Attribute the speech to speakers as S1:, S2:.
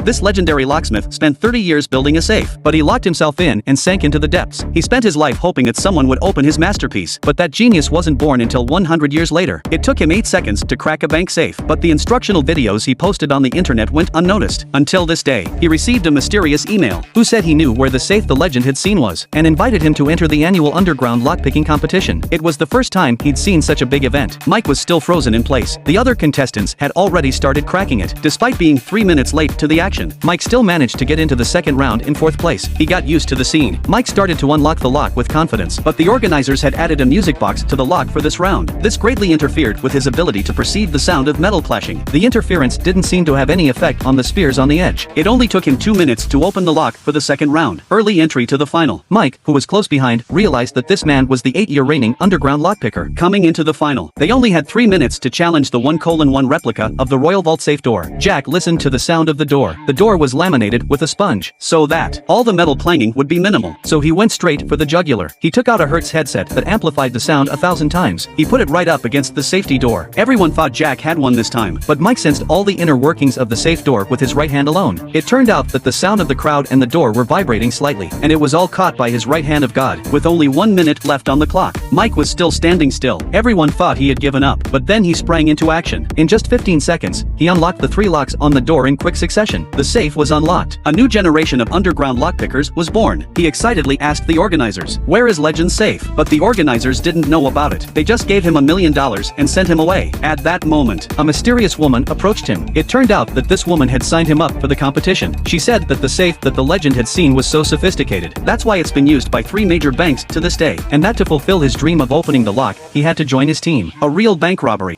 S1: This legendary locksmith spent 30 years building a safe, but he locked himself in and sank into the depths. He spent his life hoping that someone would open his masterpiece, but that genius wasn't born until 100 years later. It took him 8 seconds to crack a bank safe, but the instructional videos he posted on the internet went unnoticed. Until this day, he received a mysterious email who said he knew where the safe the legend had seen was, and invited him to enter the annual underground lockpicking competition. It was the first time he'd seen such a big event. Mike was still frozen in place. The other contestants had already started cracking it. Despite being 3 minutes late to the action, Mike still managed to get into the second round in 4th place. He got used to the scene. Mike started to unlock the lock with confidence, but the organizers had added a music box to the lock for this round. This greatly interfered with his ability to perceive the sound of metal clashing. The interference didn't seem to have any effect on the spears on the edge. It only took him 2 minutes to open the lock for the second round. Early entry to the final. Mike, who was close behind, realized that this man was the 8-year reigning underground lockpicker. Coming into the final, they only had 3 minutes to challenge the 1:1 replica of the Royal Vault safe door. Jack listened to the sound of the door. The door was laminated with a sponge, so that all the metal clanging would be minimal. So he went straight for the jugular. He took out a Hertz headset that amplified the sound 1,000 times. He put it right up against the safety door. Everyone thought Jack had won this time, but Mike sensed all the inner workings of the safe door with his right hand alone. It turned out that the sound of the crowd and the door were vibrating slightly, and it was all caught by his right hand of God. With only 1 minute left on the clock, Mike was still standing still. Everyone thought he had given up, but then he sprang into action. In just 15 seconds, he unlocked the 3 locks on the door in quick succession. The safe was unlocked. A new generation of underground lockpickers was born. He excitedly asked the organizers, "Where is Legend's safe?" But the organizers didn't know about it. They just gave him $1 million and sent him away. At that moment, a mysterious woman approached him. It turned out that this woman had signed him up for the competition. She said that the safe that the legend had seen was so sophisticated. That's why it's been used by 3 major banks to this day, and that to fulfill his dream of opening the lock, he had to join his team. A real bank robbery.